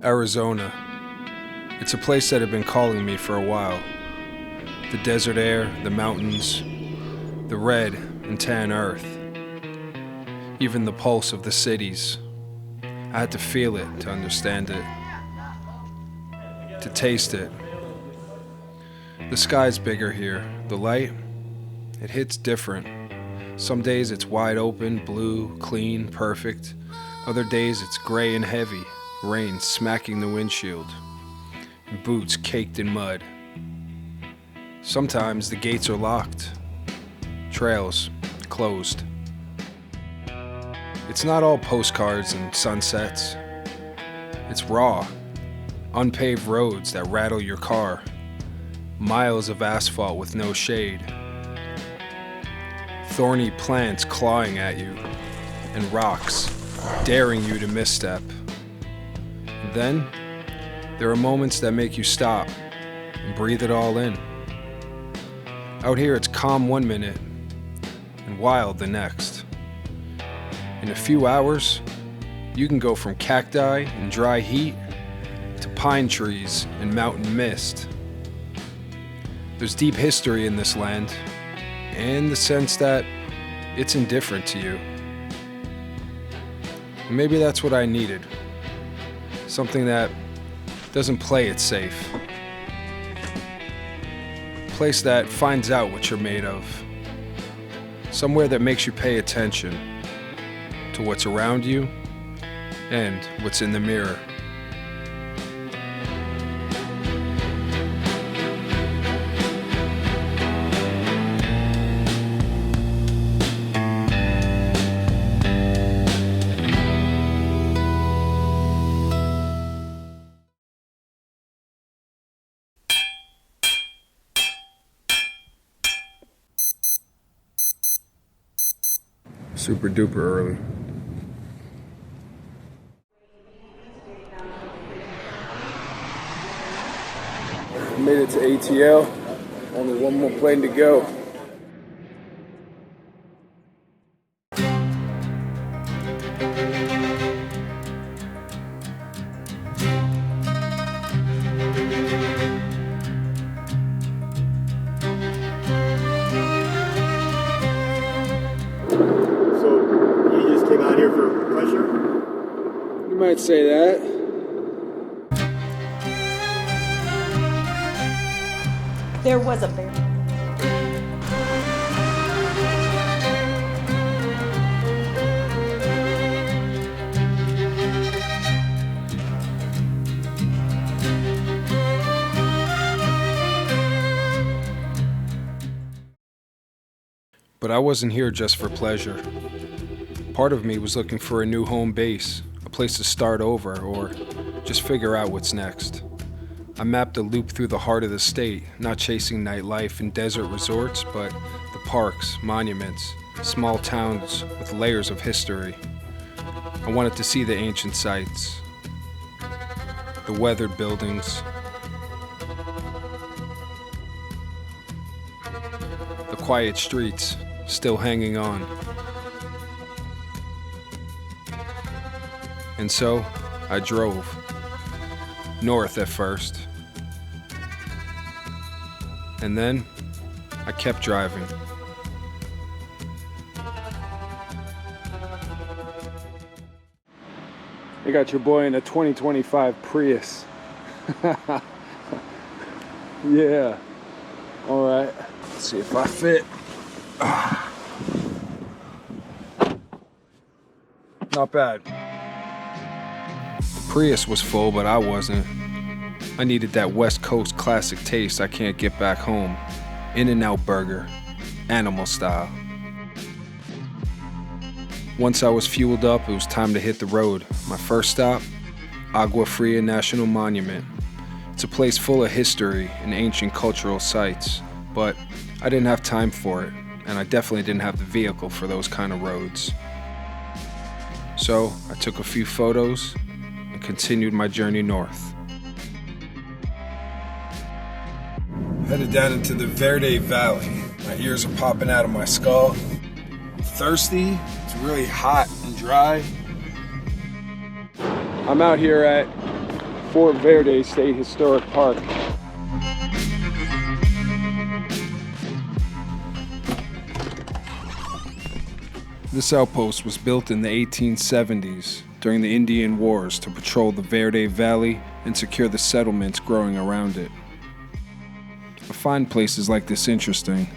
Arizona. It's a place that had been calling me for a while. The desert air, the mountains, the red and tan earth. Even the pulse of the cities. I had to feel it to understand it, to taste it. The sky's bigger here. The light, it hits different. Some days it's wide open, blue, clean, perfect. Other days it's gray and heavy, rain smacking the windshield, and boots caked in mud. Sometimes the gates are locked, trails closed. It's not all postcards and sunsets. It's raw, unpaved roads that rattle your car, miles of asphalt with no shade, thorny plants clawing at you, and rocks daring you to misstep. And then, there are moments that make you stop and breathe it all in. Out here it's calm one minute and wild the next. In a few hours, you can go from cacti and dry heat to pine trees and mountain mist. There's deep history in this land, and the sense that it's indifferent to you. And maybe that's what I needed. Something that doesn't play it safe. A place that finds out what you're made of. Somewhere that makes you pay attention to what's around you and what's in the mirror. Super duper early. Made it to ATL. Only one more plane to go. Out here for pleasure? You might say that. There was a bear. But I wasn't here just for pleasure. Part of me was looking for a new home base, a place to start over, or just figure out what's next. I mapped a loop through the heart of the state, not chasing nightlife and desert resorts, but the parks, monuments, small towns with layers of history. I wanted to see the ancient sites, the weathered buildings, the quiet streets still hanging on. And so, I drove. North at first. And then, I kept driving. You got your boy in a 2025 Prius. Yeah. Alright. Let's see if I fit. Not bad. Prius was full, but I wasn't. I needed that West Coast classic taste I can't get back home. In-N-Out burger, animal style. Once I was fueled up, it was time to hit the road. My first stop, Agua Fria National Monument. It's a place full of history and ancient cultural sites, but I didn't have time for it, and I definitely didn't have the vehicle for those kind of roads. So I took a few photos and continued my journey north. Headed down into the Verde Valley. My ears are popping out of my skull. I'm thirsty, it's really hot and dry. I'm out here at Fort Verde State Historic Park. This outpost was built in the 1870s during the Indian Wars to patrol the Verde Valley and secure the settlements growing around it. I find places like this interesting.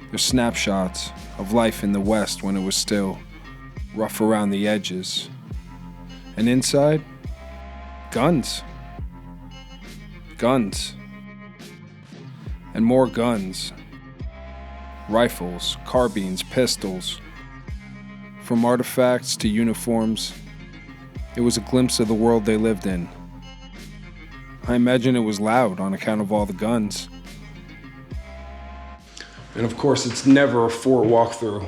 They're snapshots of life in the West when it was still rough around the edges. And inside, guns. Guns. And more guns. Rifles, carbines, pistols. From artifacts to uniforms, it was a glimpse of the world they lived in. I imagine it was loud on account of all the guns. And of course, it's never a fort walkthrough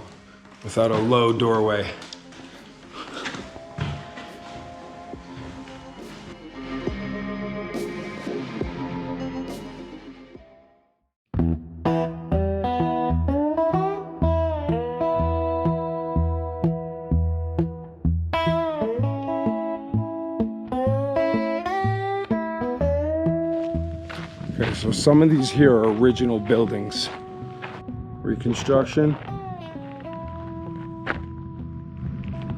without a low doorway. Okay, so some of these here are original buildings. Reconstruction.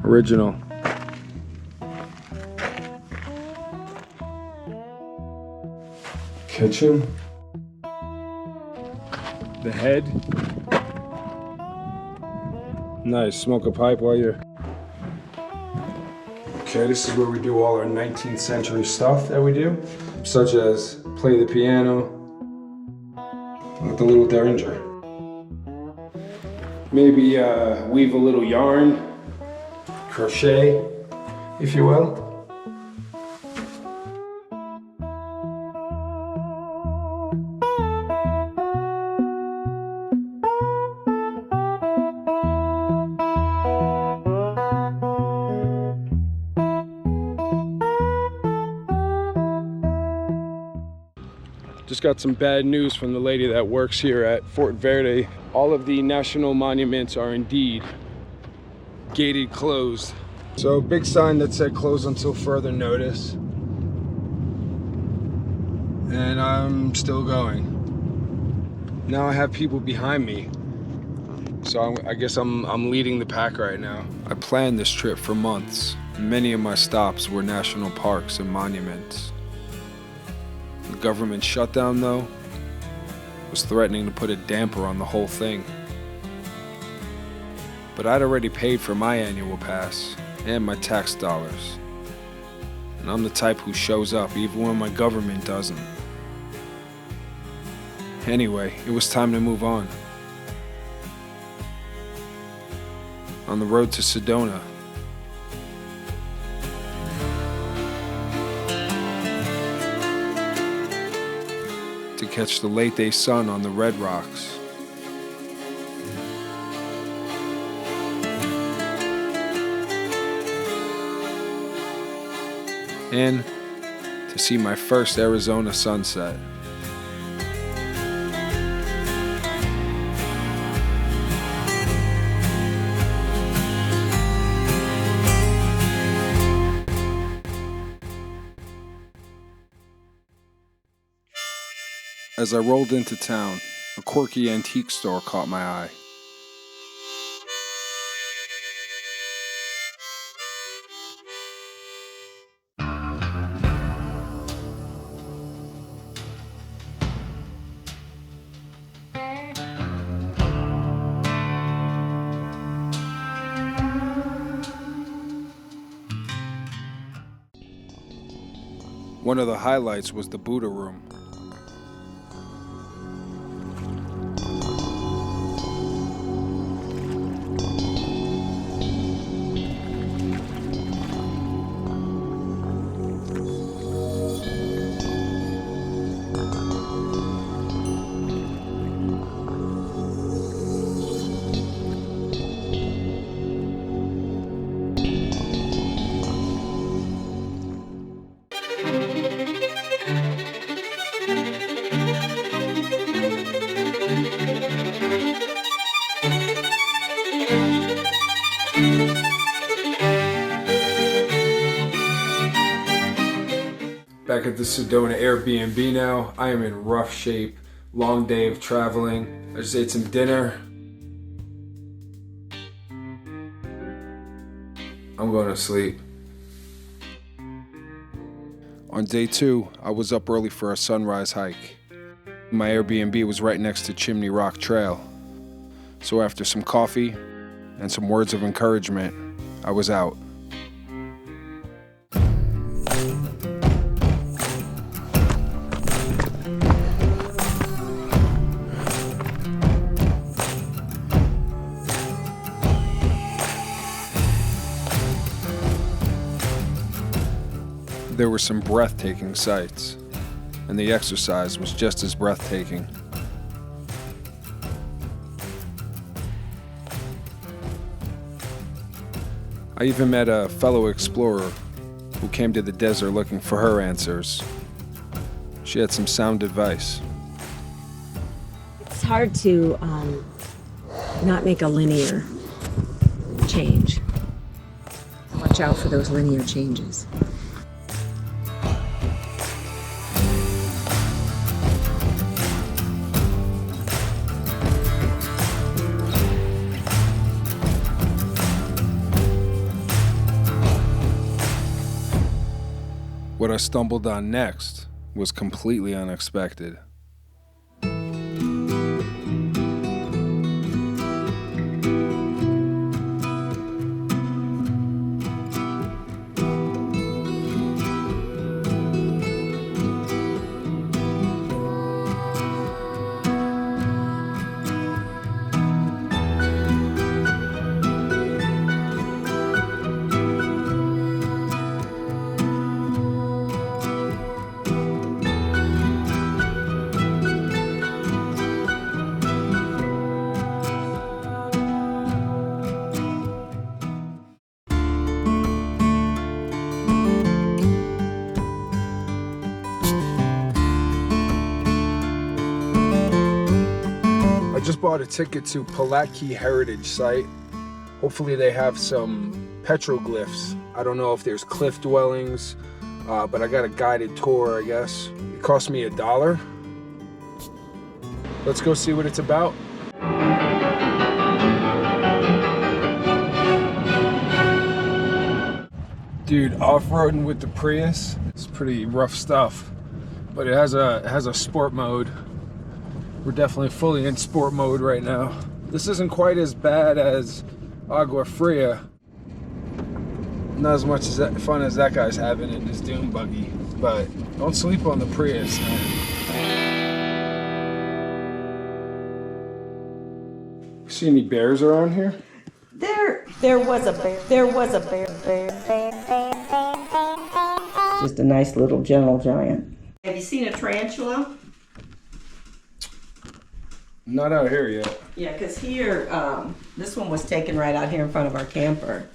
Original. Kitchen. The head. Nice, smoke a pipe while you're... Okay, this is where we do all our 19th century stuff that we do, such as play the piano with the little derringer. Maybe weave a little yarn, crochet, if you will. Just got some bad news from the lady that works here at Fort Verde. All of the national monuments are indeed gated closed. So big sign that said close until further notice. And I'm still going. Now I have people behind me. So I guess I'm leading the pack right now. I planned this trip for months. Many of my stops were national parks and monuments. The government shutdown, though, was threatening to put a damper on the whole thing. But I'd already paid for my annual pass and my tax dollars. And I'm the type who shows up even when my government doesn't. Anyway, it was time to move on. On the road to Sedona, to catch the late day sun on the Red Rocks. And to see my first Arizona sunset. As I rolled into town, a quirky antique store caught my eye. One of the highlights was the Buddha room. Back at the Sedona Airbnb now. I am in rough shape. Long day of traveling. I just ate some dinner. I'm going to sleep. On day 2, I was up early for a sunrise hike. My Airbnb was right next to Chimney Rock Trail. So after some coffee and some words of encouragement, I was out. There were some breathtaking sights, and the exercise was just as breathtaking. I even met a fellow explorer who came to the desert looking for her answers. She had some sound advice. It's hard to not make a linear change. Watch out for those linear changes. What I stumbled on next was completely unexpected. I just bought a ticket to Pulaski Heritage Site. Hopefully they have some petroglyphs. I don't know if there's cliff dwellings, but I got a guided tour, I guess. It cost me $1. Let's go see what it's about. Dude, off-roading with the Prius, it's pretty rough stuff, but it has a sport mode. We're definitely fully in sport mode right now. This isn't quite as bad as Agua Fria. Not as much fun as that guy's having in his dune buggy, but don't sleep on the Prius, man. See any bears around here? There was a bear. There was a bear. Just a nice little gentle giant. Have you seen a tarantula? Not out here yet. Yeah, because here, this one was taken right out here in front of our camper.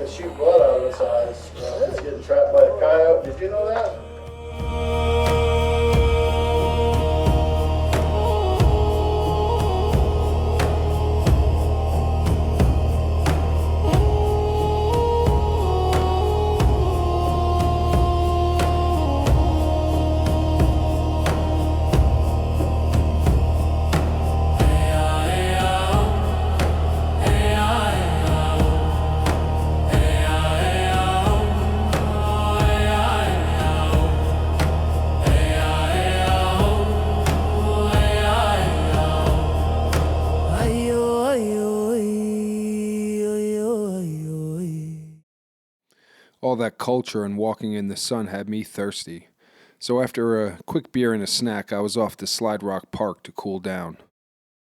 Shoot blood out of its eyes. It's getting trapped by a coyote. Did you know that? All that culture and walking in the sun had me thirsty. So after a quick beer and a snack, I was off to Slide Rock Park to cool down.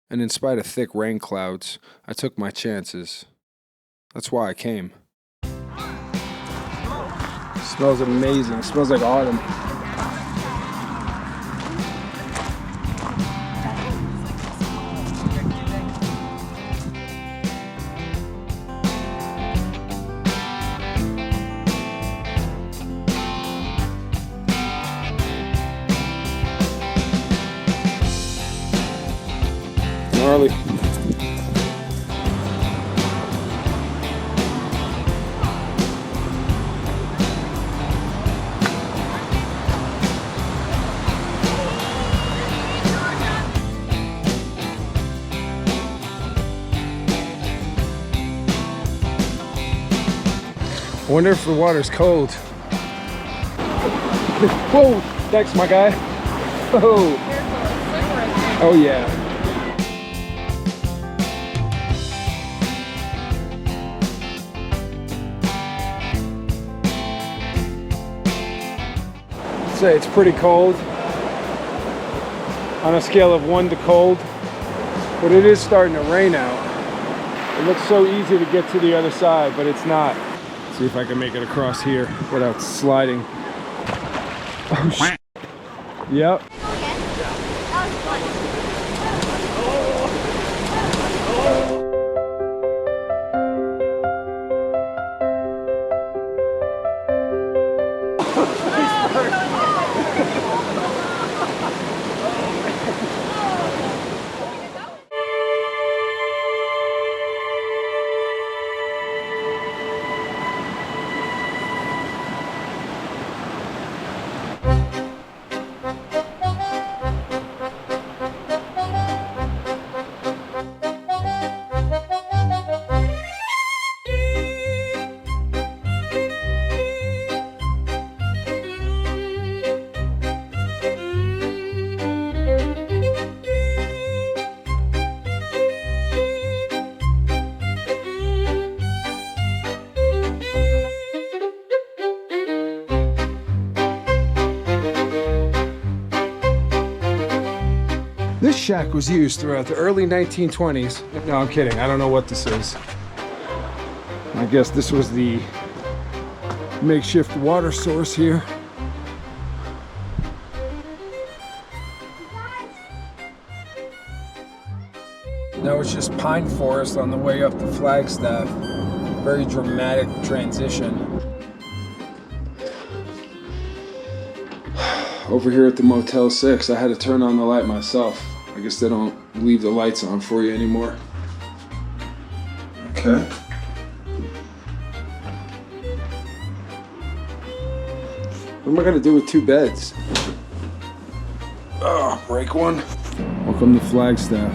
And in spite of thick rain clouds, I took my chances. That's why I came. Smells amazing. Smells like autumn. Gnarly. I wonder if the water's cold. Whoa! Thanks, my guy. Oh. Oh yeah. I'd say it's pretty cold. On a scale of 1 to cold, but it is starting to rain out. It looks so easy to get to the other side, but it's not. Let's see if I can make it across here without sliding. Oh, shit. Yep. This shack was used throughout the early 1920s. No, I'm kidding. I don't know what this is. I guess this was the makeshift water source here. Now it's just pine forest on the way up to Flagstaff. Very dramatic transition. Over here at the Motel 6, I had to turn on the light myself. I guess they don't leave the lights on for you anymore. Okay. What am I gonna do with 2 beds? Oh, break one. Welcome to Flagstaff.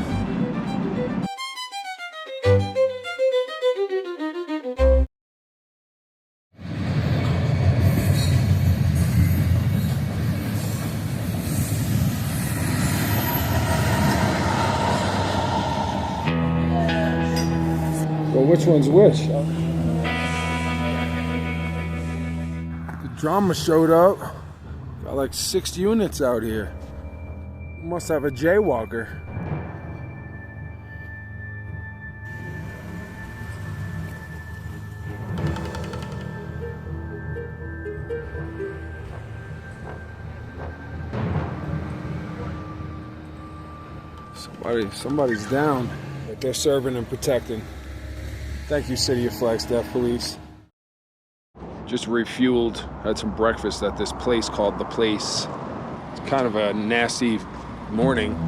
Well, which one's which? The drama showed up. Got like 6 units out here. Must have a jaywalker. Somebody's down that they're serving and protecting. Thank you, City of Flagstaff Police. Just refueled, had some breakfast at this place called The Place. It's kind of a nasty morning.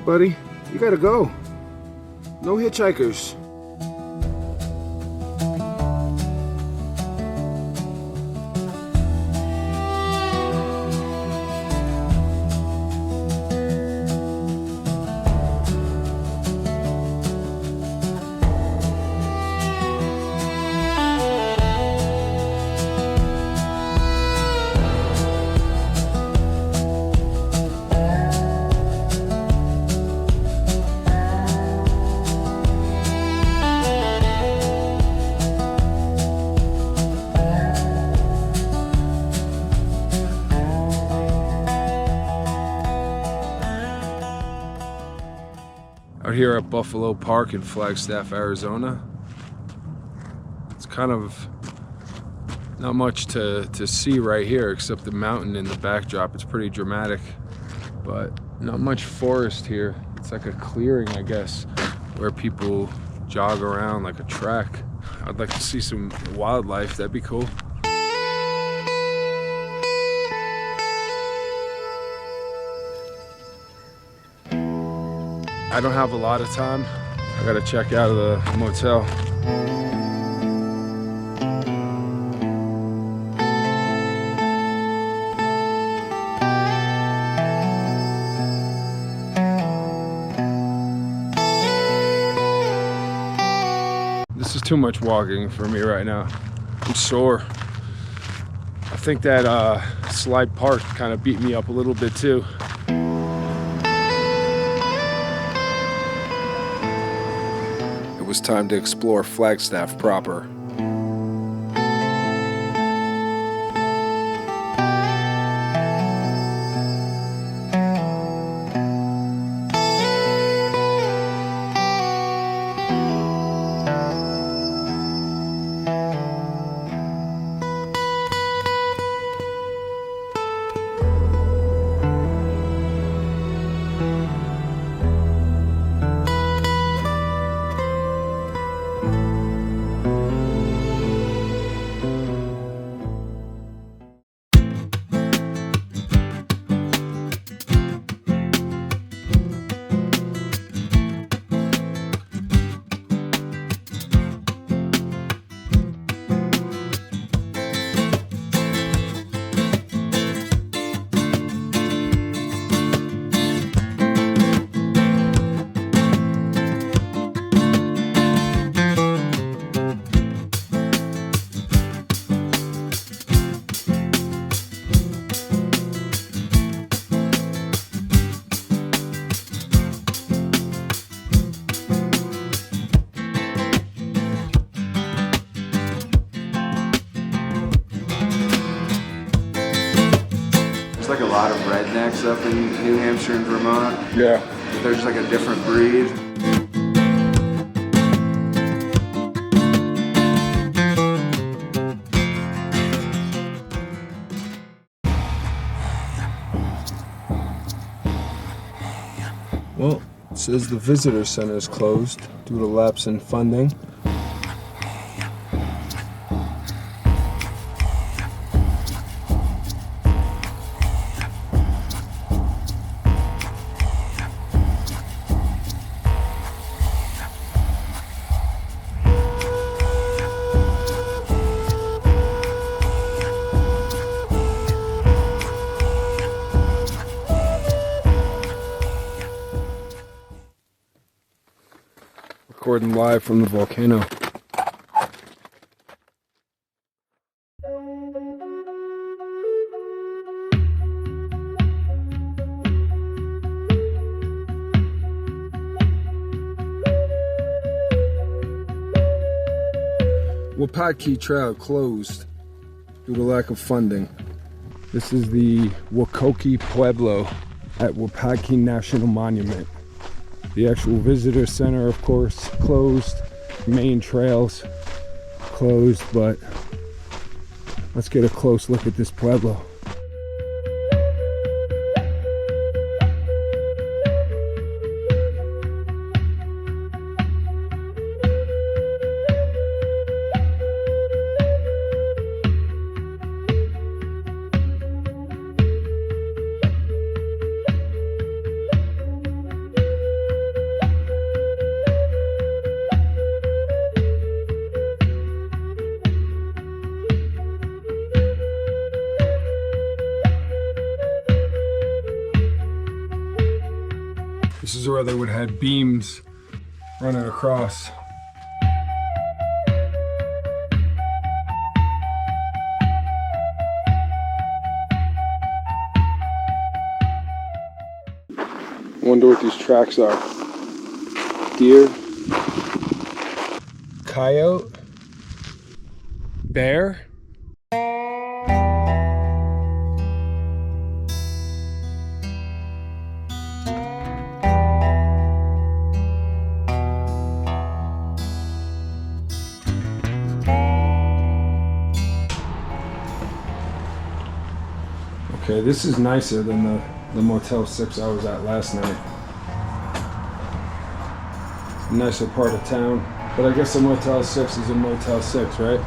Buddy, you gotta go. No hitchhikers. Out here at Buffalo Park in Flagstaff, Arizona. It's kind of not much to see right here except the mountain in the backdrop. It's pretty dramatic, but not much forest here. It's like a clearing, I guess, where people jog around like a track. I'd like to see some wildlife. That'd be cool. I don't have a lot of time. I gotta check out of the motel. This is too much walking for me right now. I'm sore. I think that Slide Park kind of beat me up a little bit too. It was time to explore Flagstaff proper. There's like a lot of rednecks up in New Hampshire and Vermont. Yeah. They're just like a different breed. Well, it says the visitor center is closed due to lapse in funding. Recording live from the volcano. Wapaki Trail closed due to lack of funding. This is the Wakoki Pueblo at Wapaki National Monument. The actual visitor center, of course, closed. Main trails closed, but let's get a close look at this pueblo. This is where they would have had beams running across. Wonder what these tracks are. Deer, coyote, bear. Okay, this is nicer than the Motel 6 I was at last night. Nicer part of town. But I guess a Motel 6 is a Motel 6, right?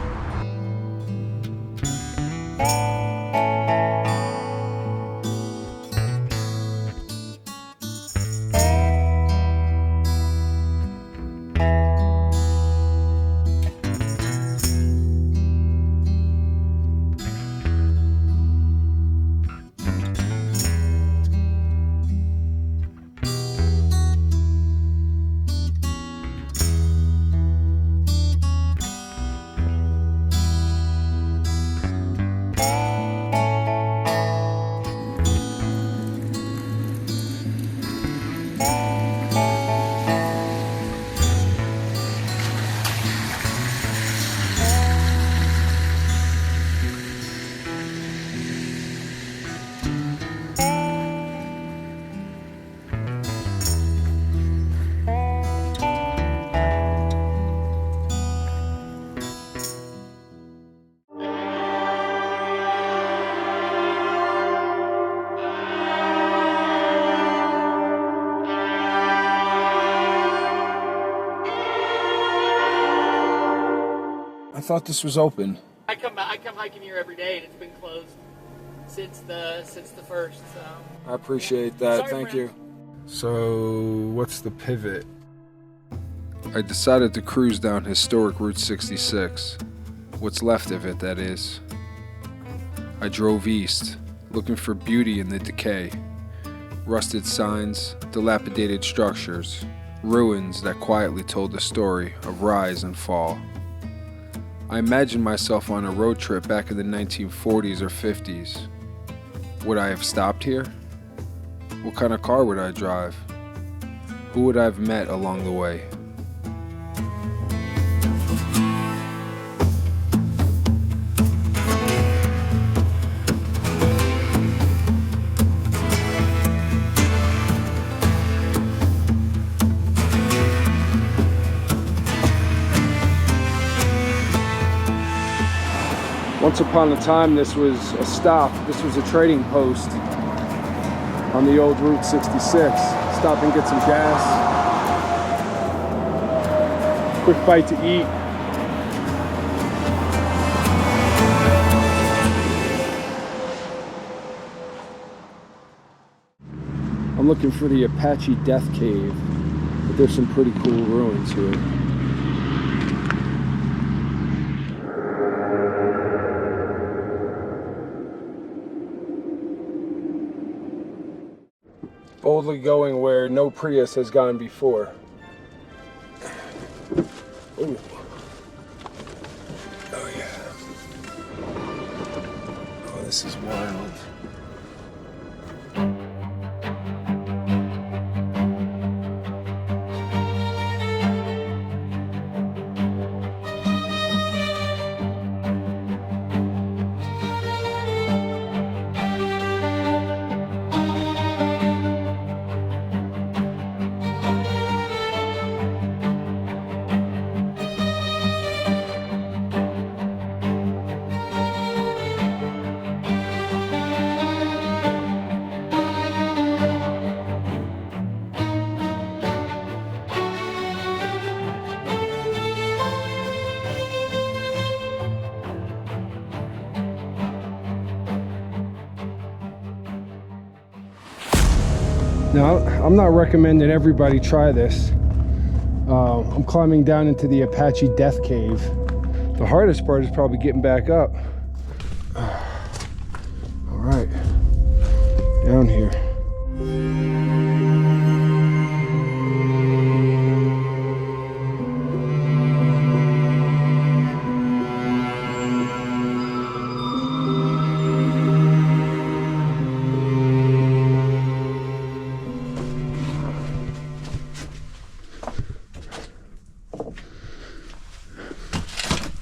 I thought this was open. I come hiking here every day, and it's been closed since the first. So I appreciate that. Sorry, Thank friend. you. So, what's the pivot? I decided to cruise down historic Route 66. What's left of it, that is. I drove east, looking for beauty in the decay. Rusted signs, dilapidated structures, ruins that quietly told the story of rise and fall. I imagined myself on a road trip back in the 1940s or 50s. Would I have stopped here? What kind of car would I drive? Who would I have met along the way? Once upon a time, this was a stop. This was a trading post on the old Route 66. Stop and get some gas. Quick bite to eat. I'm looking for the Apache Death Cave, but there's some pretty cool ruins here. Boldly going where no Prius has gone before. Ooh. Oh yeah. Oh, this is wild. Now, I'm not recommending everybody try this. I'm climbing down into the Apache Death Cave. The hardest part is probably getting back up. All right, down here.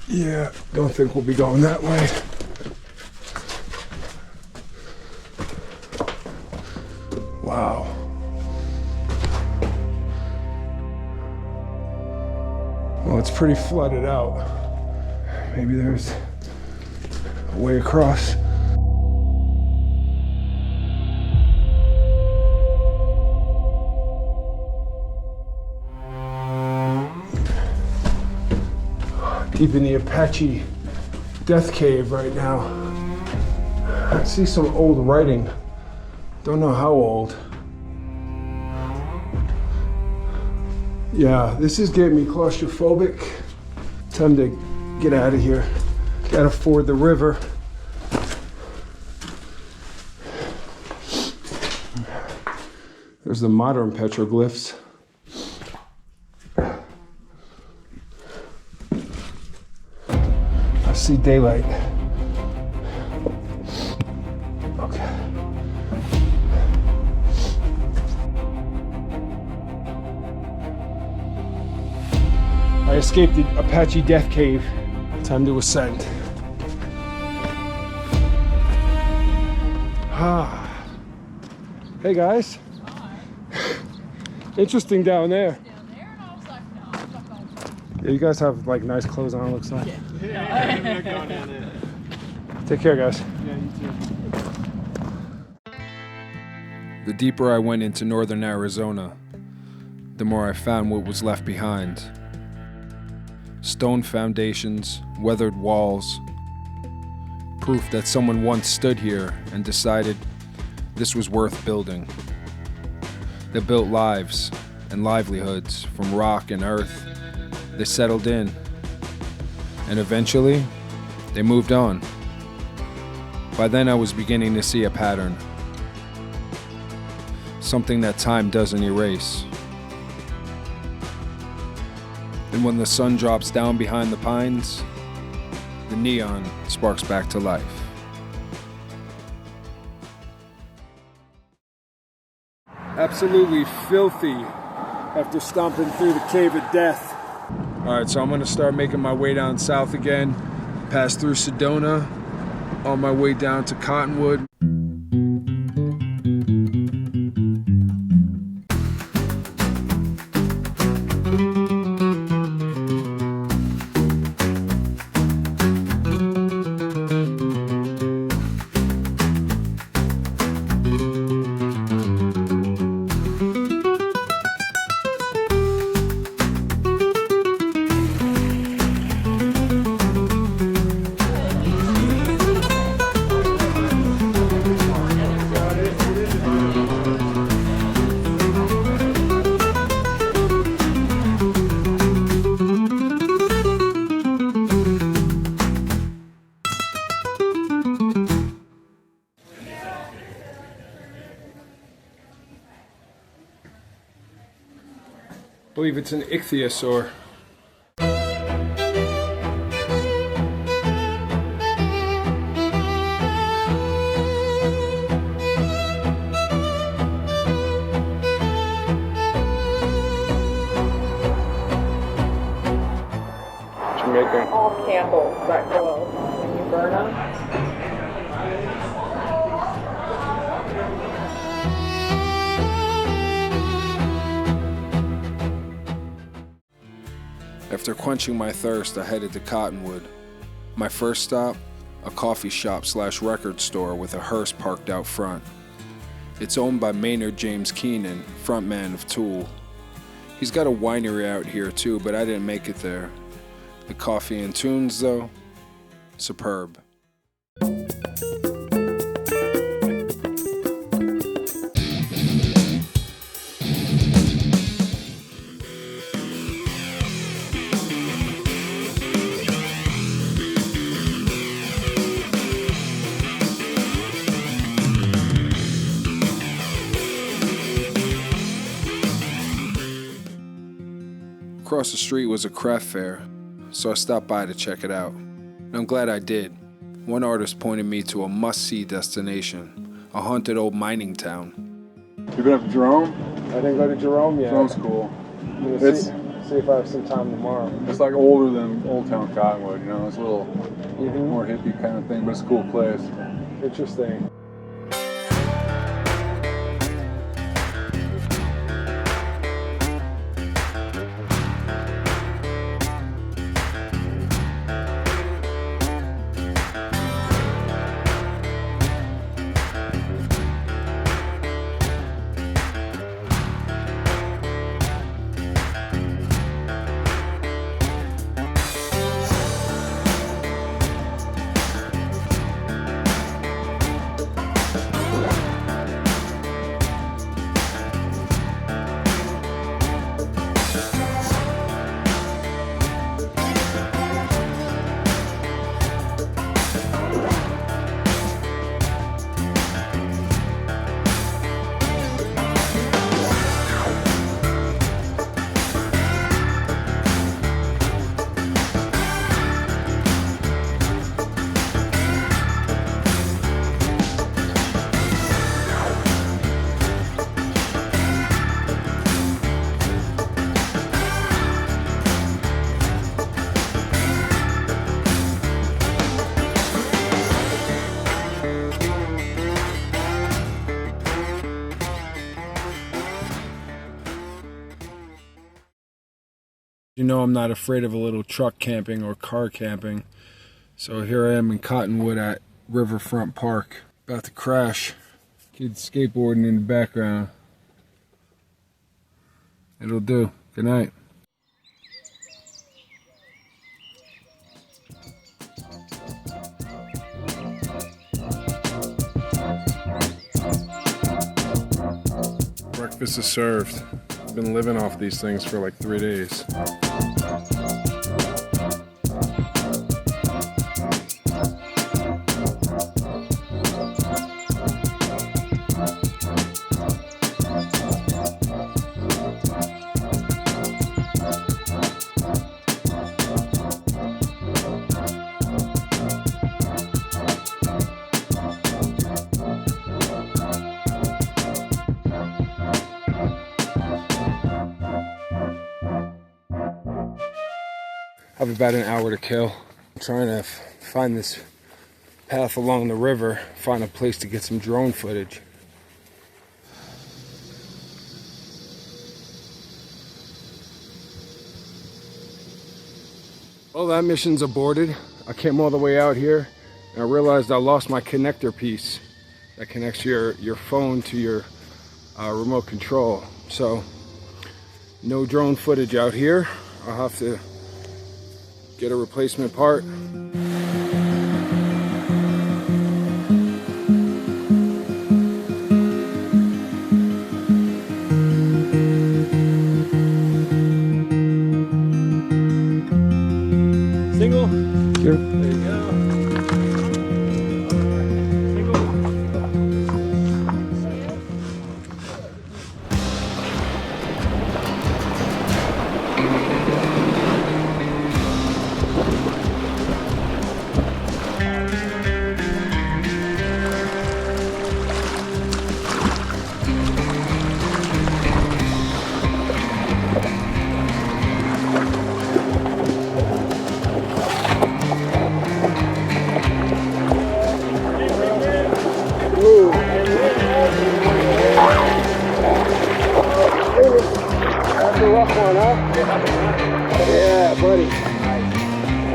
Yeah, don't think we'll be going that way. Wow. Well, it's pretty flooded out. Maybe there's a way across. deep in the Apache death cave right now. I see some old writing. Don't know how old. Yeah, this is getting me claustrophobic. Time to get out of here. Gotta ford the river. There's the modern petroglyphs. I see daylight. Okay. I escaped the Apache death cave. Time to ascend. Hey guys. Interesting down there. Yeah, you guys have like nice clothes on, looks like. Yeah. Take care, guys. Yeah, you too. The deeper I went into northern Arizona, the more I found what was left behind. Stone foundations, weathered walls, proof that someone once stood here and decided this was worth building. They built lives and livelihoods from rock and earth. They settled in, and eventually, they moved on. By then I was beginning to see a pattern, something that time doesn't erase. And when the sun drops down behind the pines, the neon sparks back to life. Absolutely filthy after stomping through the cave of death. All right, so I'm gonna start making my way down south again, pass through Sedona, on my way down to Cottonwood. I believe it's an ichthyosaur. Jamaican. All candles that glow when you burn them. After quenching my thirst, I headed to Cottonwood. My first stop, a coffee shop / record store with a hearse parked out front. It's owned by Maynard James Keenan, frontman of Tool. He's got a winery out here too, but I didn't make it there. The coffee and tunes, though, superb. Across the street was a craft fair, so I stopped by to check it out. And I'm glad I did. One artist pointed me to a must-see destination, a haunted old mining town. You been up to Jerome? I didn't go to Jerome yet. Jerome's cool. I'm gonna see if I have some time tomorrow. It's like older than Old Town Cottonwood, you know, it's a little more hippie kind of thing, but it's a cool place. Interesting. You know I'm not afraid of a little truck camping or car camping. So here I am in Cottonwood at Riverfront Park. About to crash. Kids skateboarding in the background. It'll do. Good night. Breakfast is served. I've been living off these things for like 3 days. I have about an hour to kill. I'm trying to find this path along the river, find a place to get some drone footage. Well, that mission's aborted. I came all the way out here and I realized I lost my connector piece that connects your phone to your remote control. So, no drone footage out here. I'll have to get a replacement part. Single? Sure. There you go. That's a rough one, huh? Yeah, buddy.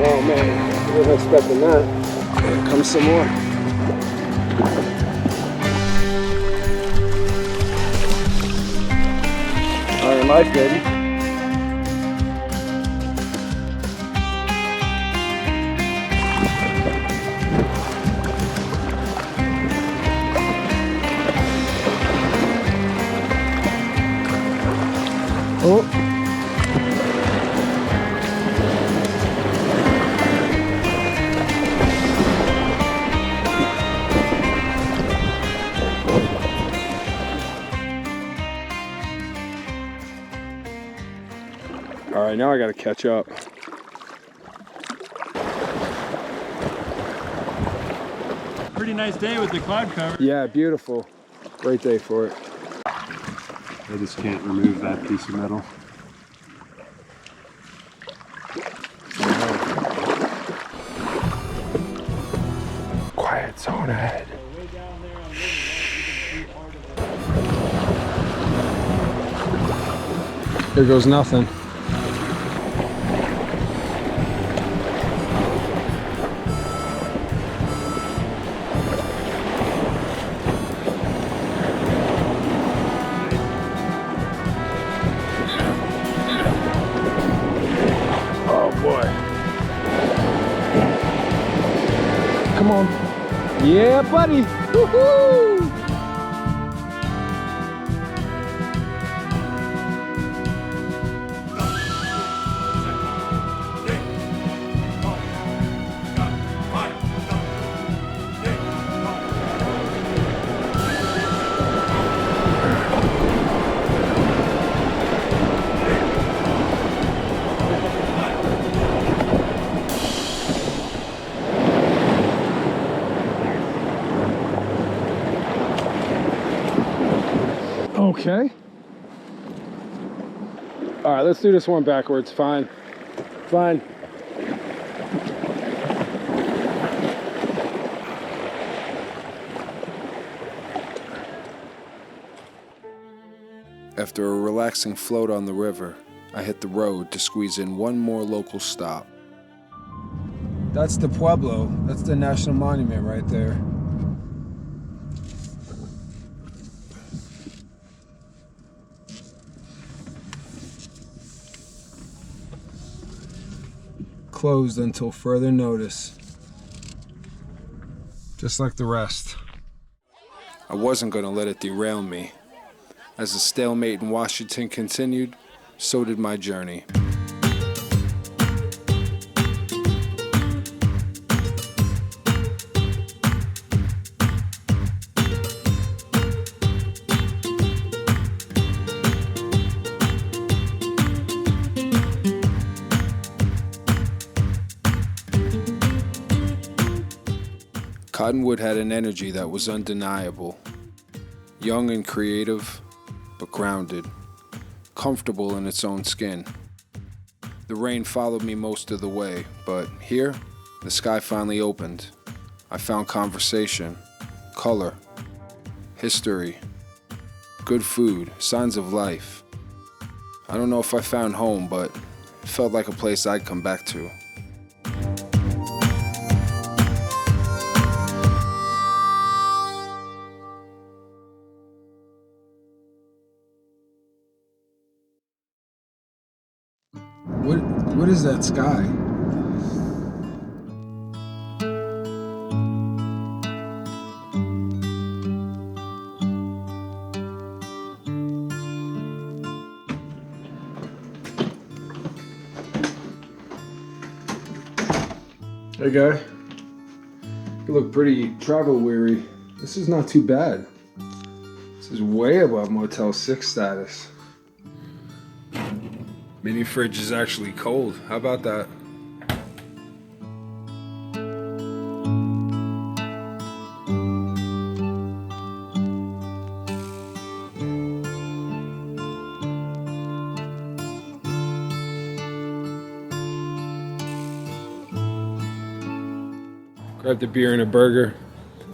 Oh man, I wasn't expecting that. Here comes some more. Iron life, baby. Oh. All right, now I gotta catch up. Pretty nice day with the cloud cover. Yeah, beautiful. Great day for it. I just can't remove that piece of metal. Quiet zone ahead. Here goes nothing. Oh boy. Come on. Yeah, buddy. Woohoo! Okay. All right, let's do this one backwards. Fine. Fine. After a relaxing float on the river, I hit the road to squeeze in one more local stop. That's the Pueblo. That's the national monument right there. Closed until further notice. Just like the rest. I wasn't going to let it derail me. As the stalemate in Washington continued, so did my journey. Cottonwood had an energy that was undeniable. Young and creative, but grounded. Comfortable in its own skin. The rain followed me most of the way, but here, the sky finally opened. I found conversation, color, history, good food, signs of life. I don't know if I found home, but it felt like a place I'd come back to. What is that sky? Hey guy, you look pretty travel weary. This is not too bad. This is way above Motel 6 status. Mini fridge is actually cold. How about that? Grabbed a beer and a burger,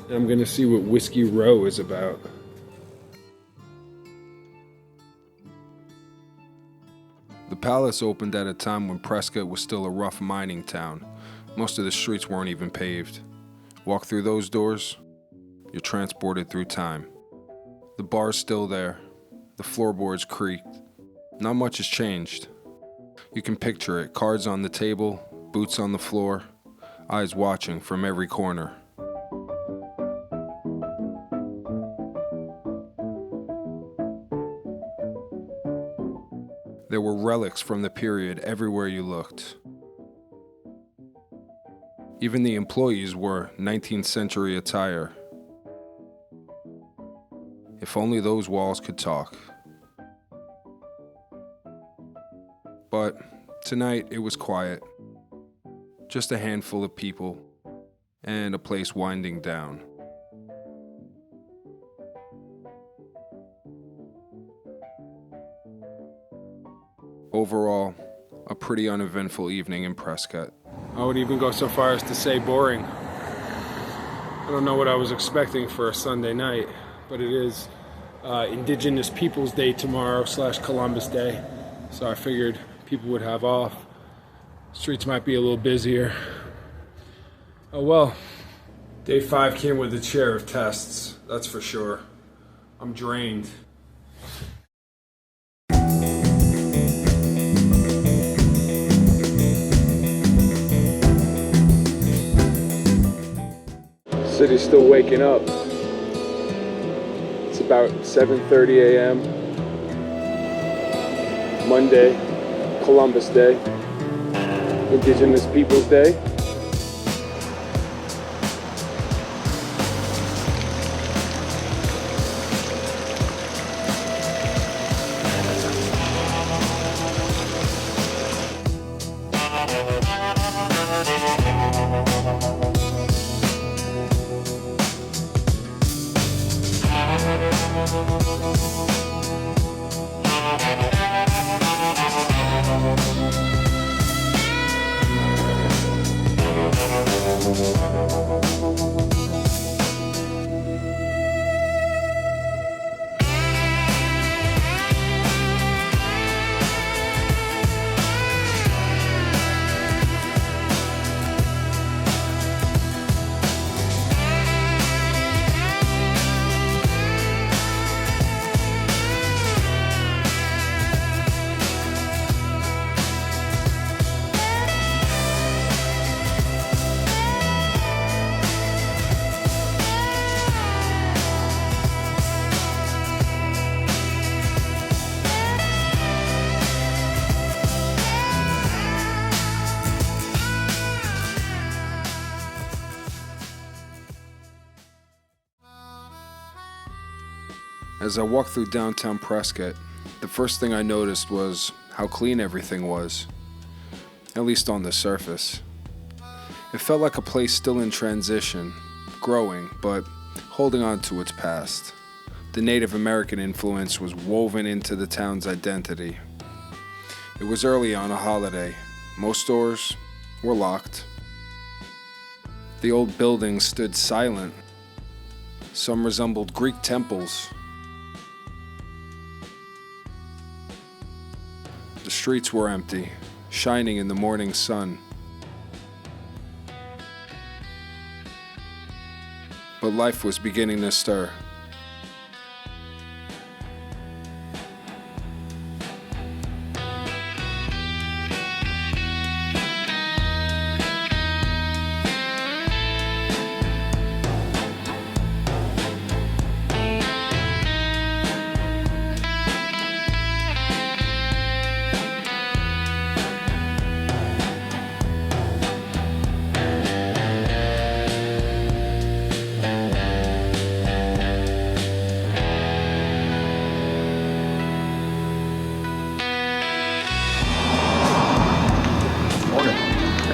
and I'm gonna see what Whiskey Row is about. The Palace opened at a time when Prescott was still a rough mining town. Most of the streets weren't even paved. Walk through those doors, you're transported through time. The bar's still there. The floorboards creaked. Not much has changed. You can picture it, cards on the table, boots on the floor, eyes watching from every corner. There were relics from the period everywhere you looked. Even the employees wore 19th century attire. If only those walls could talk. But tonight it was quiet. Just a handful of people and a place winding down. Overall, a pretty uneventful evening in Prescott. I would even go so far as to say boring. I don't know what I was expecting for a Sunday night, but it is Indigenous Peoples Day tomorrow / Columbus Day, so I figured people would have off. Streets might be a little busier. Oh well. Day 5 came with its share of tests, that's for sure. I'm drained. City's still waking up. It's about 7:30 a.m. Monday, Columbus Day, Indigenous Peoples Day. As I walked through downtown Prescott, the first thing I noticed was how clean everything was, at least on the surface. It felt like a place still in transition, growing, but holding on to its past. The Native American influence was woven into the town's identity. It was early on a holiday. Most stores were locked. The old buildings stood silent. Some resembled Greek temples. The streets were empty, shining in the morning sun. But life was beginning to stir.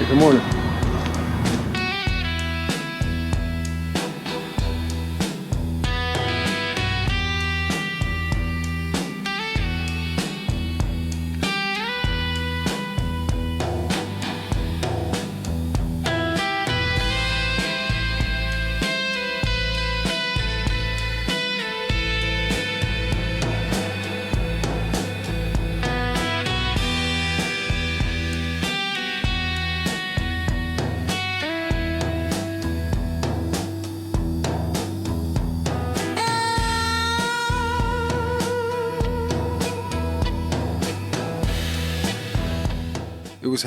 Good morning. It was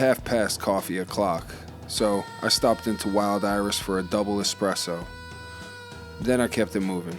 o'clock, so I stopped into Wild Iris for a double espresso. Then I kept it moving.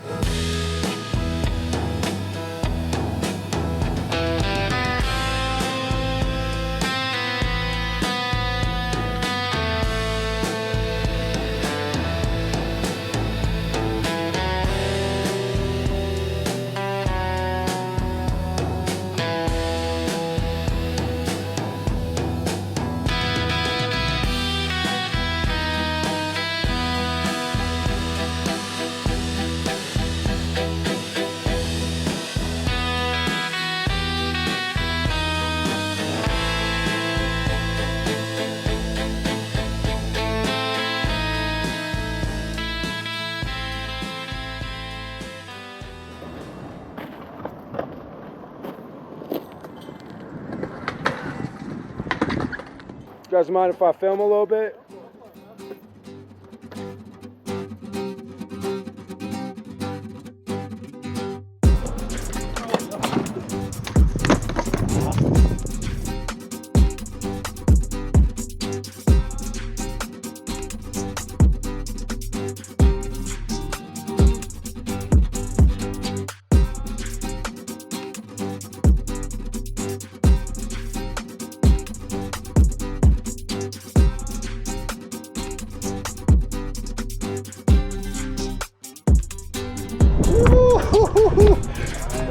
You guys mind if I film a little bit?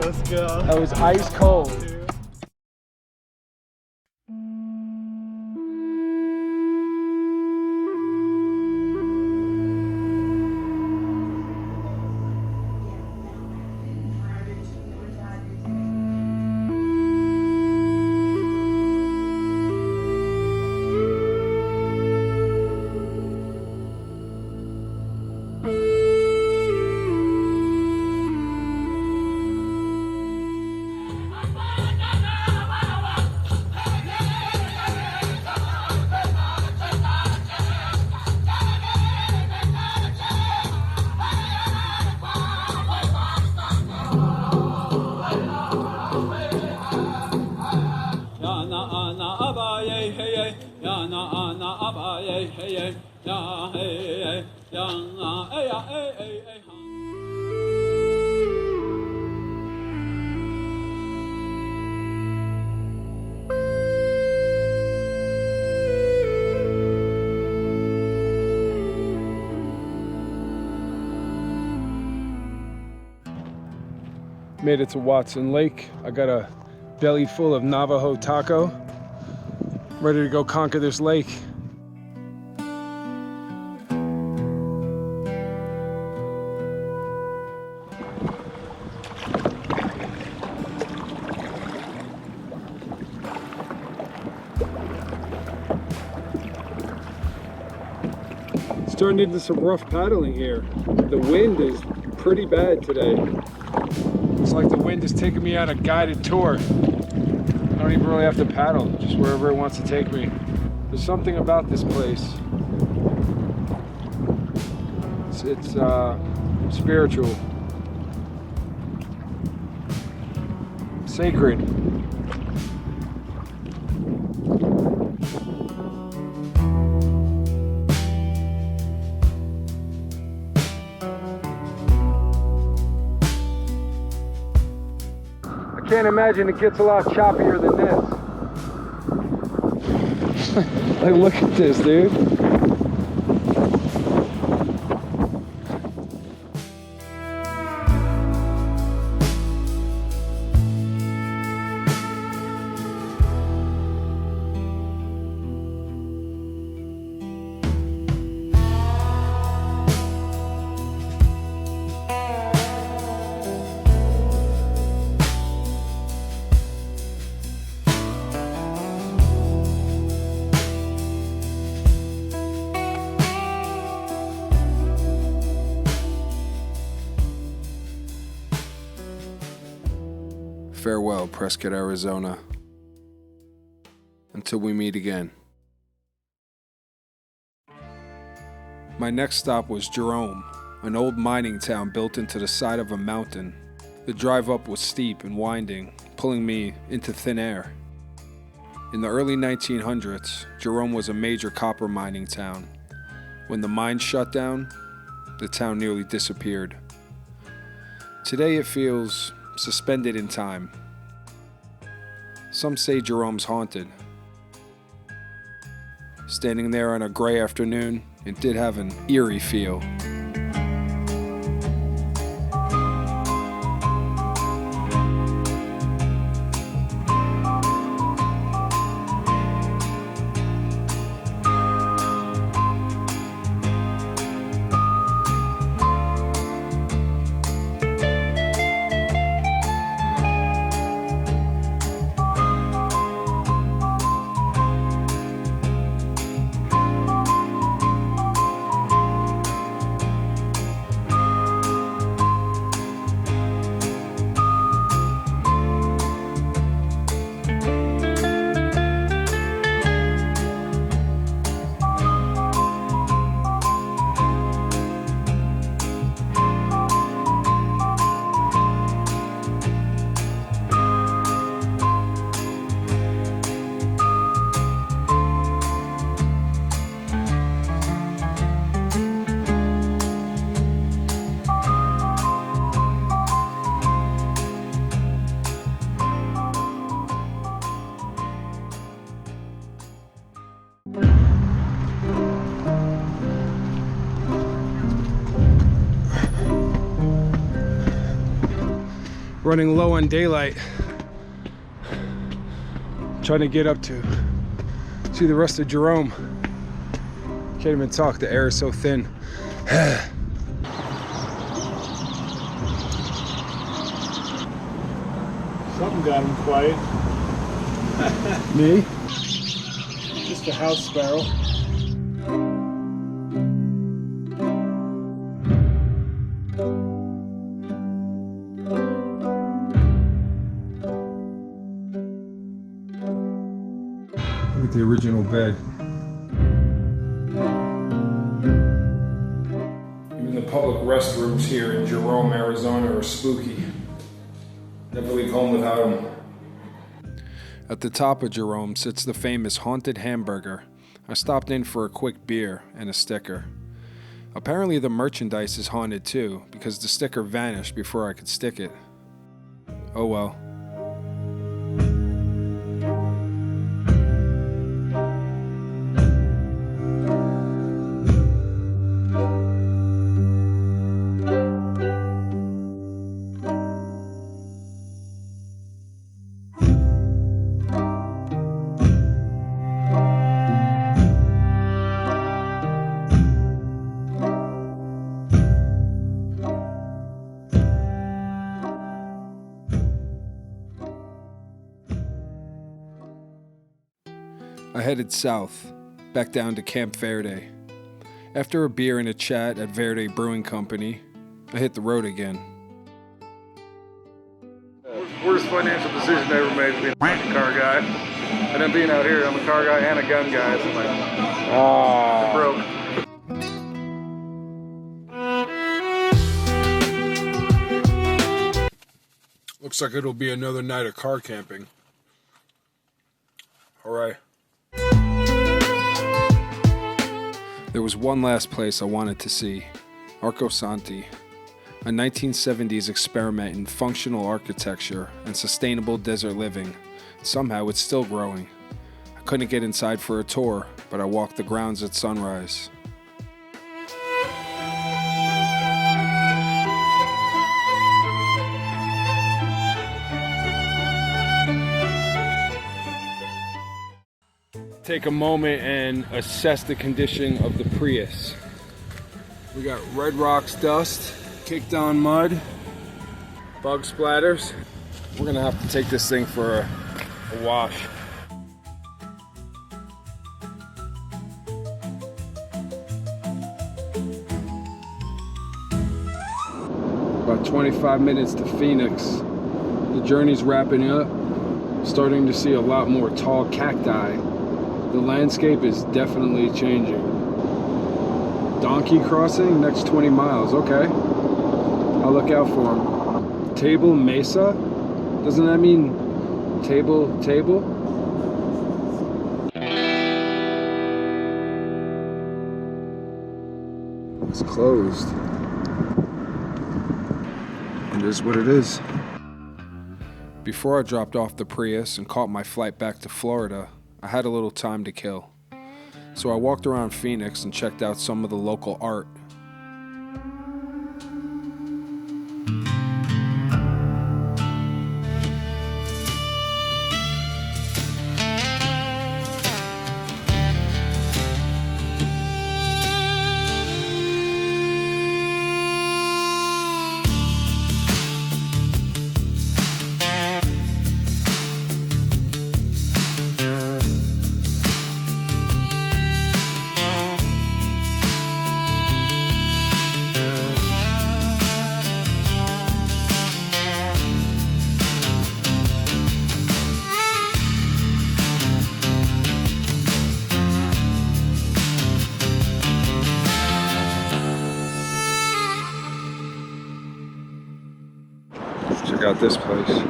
Let's go. That was ice cold. Made it to Watson Lake. I got a belly full of Navajo taco. Ready to go conquer this lake. Starting into some rough paddling here. The wind is pretty bad today. It's like the wind is taking me on a guided tour. I don't even really have to paddle, just wherever it wants to take me. There's something about this place. It's spiritual, sacred. I can't imagine it gets a lot choppier than this. Like, look at this, dude. Farewell, Prescott, Arizona. Until we meet again. My next stop was Jerome, an old mining town built into the side of a mountain. The drive up was steep and winding, pulling me into thin air. In the early 1900s, Jerome was a major copper mining town. When the mines shut down, the town nearly disappeared. Today it feels suspended in time. Some say Jerome's haunted. Standing there on a gray afternoon, it did have an eerie feel. Running low on daylight. Trying to get up to see the rest of Jerome. Can't even talk, the air is so thin. Something got him quiet. Me? Just a house sparrow. Look at the original bed. Even the public restrooms here in Jerome, Arizona are spooky. Never leave home without them. At the top of Jerome sits the famous Haunted Hamburger. I stopped in for a quick beer and a sticker. Apparently the merchandise is haunted too, because the sticker vanished before I could stick it. Oh well. I headed south, back down to Camp Verde. After a beer and a chat at Verde Brewing Company, I hit the road again. Worst financial decision I ever made being a fucking car guy. And then being out here, I'm a car guy and a gun guy. So I'm like, broke. Looks like it'll be another night of car camping. All right. There was one last place I wanted to see, Arco Santi, a 1970s experiment in functional architecture and sustainable desert living. Somehow it's still growing. I couldn't get inside for a tour, but I walked the grounds at sunrise. Take a moment and assess the condition of the Prius. We got red rocks dust, kicked on mud, bug splatters. We're gonna have to take this thing for a wash. About 25 minutes to Phoenix. The journey's wrapping up. Starting to see a lot more tall cacti. The landscape is definitely changing. Donkey crossing, next 20 miles, okay. I'll look out for him. Table Mesa? Doesn't that mean table? It's closed. It is what it is. Before I dropped off the Prius and caught my flight back to Florida, I had a little time to kill. So I walked around Phoenix and checked out some of the local art. Check out this place.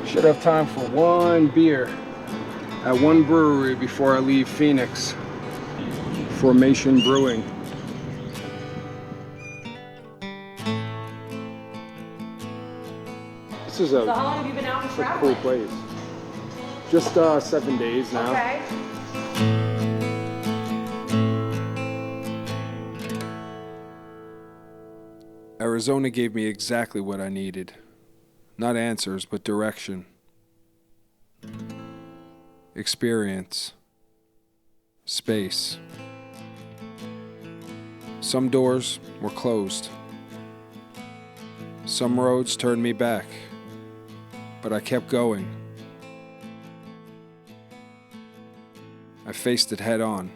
Should have time for one beer at one brewery before I leave Phoenix. Formation Brewing. This is So how long have you been out and a traveling? cool place. Just 7 days now. Okay. Arizona gave me exactly what I needed. Not answers, but direction. Experience. Space. Some doors were closed. Some roads turned me back. But I kept going. I faced it head on.